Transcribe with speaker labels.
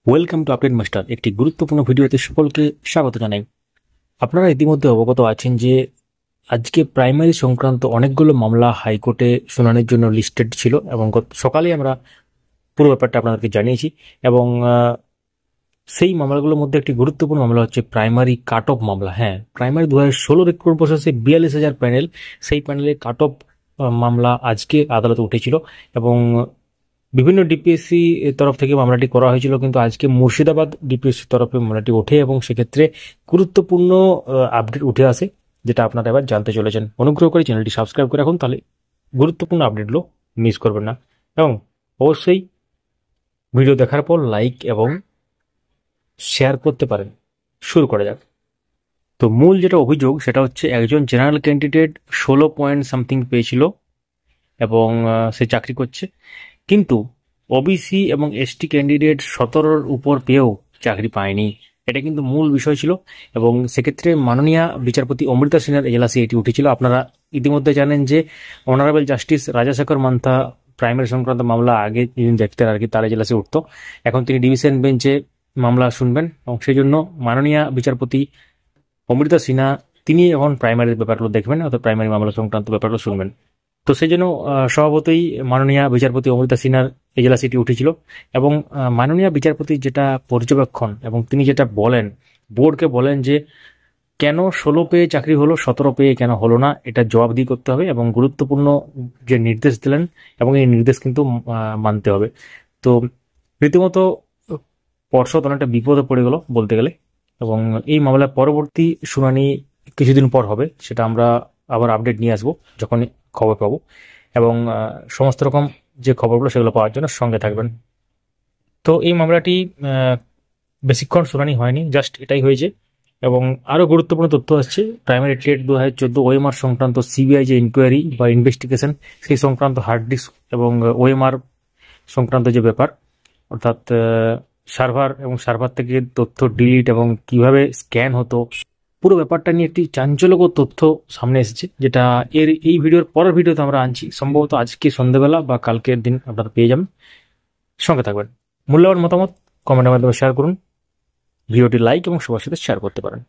Speaker 1: Welcome to update master. একটি গুরুত্বপূর্ণ ভিডিওতে সকলকে স্বাগত জানাই। আপনারা ইতিমধ্যে অবগত আছেন যে আজকে প্রাইমারি সংক্রান্ত অনেকগুলো মামলা হাইকোর্টে শুনানির জন্য লিস্টেড ছিল এবং গত সকালে আমরা পুরো ব্যাপারটা আপনাদেরকে জানিয়েছি। এবং সেই মামলাগুলোর মধ্যে একটি গুরুত্বপূর্ণ মামলা হচ্ছে প্রাইমারি কাট অফ মামলা। হ্যাঁ, প্রাইমারি 2016 রিক্রুটমেন্ট প্রসেসে 42,000 প্যানেল, সেই প্যানেলে কাট অফ মামলা আজকে আদালতে উঠেছিল এবং বিভিন্ন ডিপিএসসি তরফ থেকে মামলাটি করা হয়েছিল, কিন্তু আজকে মুর্শিদাবাদ ডিপিএসসি তরফে মামলাটি ওঠে এবং সেক্ষেত্রে গুরুত্বপূর্ণ আপডেট উঠে আসে, যেটা আপনারা এবার জানতে চলেছেন। অনুগ্রহ করে চ্যানেলটি সাবস্ক্রাইব করে রাখুন, তাহলে গুরুত্বপূর্ণ আপডেটগুলো মিস করবেন না। এবং অবশ্যই ভিডিও দেখার পর লাইক এবং শেয়ার করতে পারেন। শুরু করা যাক। তো মূল যেটা অভিযোগ সেটা হচ্ছে একজন জেনারেল ক্যান্ডিডেট 16 পয়েন্ট সামথিং পেয়েছিল এবং সে চাকরি করছে, কিন্তু ওবিসি এবং এসটি ক্যান্ডিডেট 17-র উপর পেয়েও চাকরি পায়নি। এটা কিন্তু মূল বিষয় ছিল এবং সেক্ষেত্রে মাননীয় বিচারপতি অমৃতা সিনহার এজলাসে এটি উঠেছিল। আপনারা ইতিমধ্যে জানেন যে honourable justice Rajasekhar Mantha primary সংক্রান্ত মামলা আগে যিনি দেখতেন আর কি, তার এজলাসে উঠতো। এখন তিনি ডিভিশন বেঞ্চে মামলা শুনবেন এবং সেই জন্য মাননীয় বিচারপতি অমৃতা সিনহা তিনি এখন প্রাইমারি ব্যাপারগুলো দেখবেন, অর্থাৎ প্রাইমারি মামলা সংক্রান্ত ব্যাপারগুলো শুনবেন। তো সেই জন্য স্বভাবতই মাননীয় বিচারপতি অমৃতা সিনহার এজলাসে এটি উঠেছিল এবং মাননীয় বিচারপতি যেটা পর্যবেক্ষণ এবং তিনি যেটা বলেন, বোর্ডকে বলেন যে কেন 16 পেয়ে চাকরি হলো, 17 পেয়ে কেন হলো না, এটা জবাবদিহি করতে হবে এবং গুরুত্বপূর্ণ যে নির্দেশ দিলেন এবং এই নির্দেশ কিন্তু মানতে হবে। তো রীতিমতো পর্ষদ অনেকটা বিপদে পড়ে গেল বলতে গেলে, এবং এই মামলার পরবর্তী শুনানি কিছুদিন পর হবে, সেটা আমরা আবার আপডেট নিয়ে আসবো যখন খবর পাবো। এবং সমস্ত রকম যে খবরগুলো সেগুলো পাওয়ার জন্য সঙ্গে থাকবেন। তো এই মামলাটি বেশিক্ষণ শুনানি হয়নি, জাস্ট এটাই হয়েছে। এবং আরও গুরুত্বপূর্ণ তথ্য আসছে, প্রাইমারি টেট 2014 ওএমআর সংক্রান্ত সিবিআই যে ইনকোয়ারি বা ইনভেস্টিগেশন, সেই সংক্রান্ত হার্ড ডিস্ক এবং ওএমআর সংক্রান্ত যে ব্যাপার, অর্থাৎ সার্ভার এবং সার্ভার থেকে তথ্য ডিলিট এবং কিভাবে স্ক্যান হতো, পুরো ব্যাপারটা নিয়ে একটি চাঞ্চল্যকর তথ্য সামনে এসেছে, যেটা এই ভিডিওর পরের ভিডিওতে আমরা আনছি। সম্ভবত আজকে সন্ধ্যাবেলা বা কালকের দিন আপনারা পেয়ে যাবেন। সঙ্গে থাকবেন। মূল্যবান মতামত কমেন্টের মাধ্যমে শেয়ার করুন, ভিডিওটি লাইক এবং সবার সাথে শেয়ার করতে পারেন।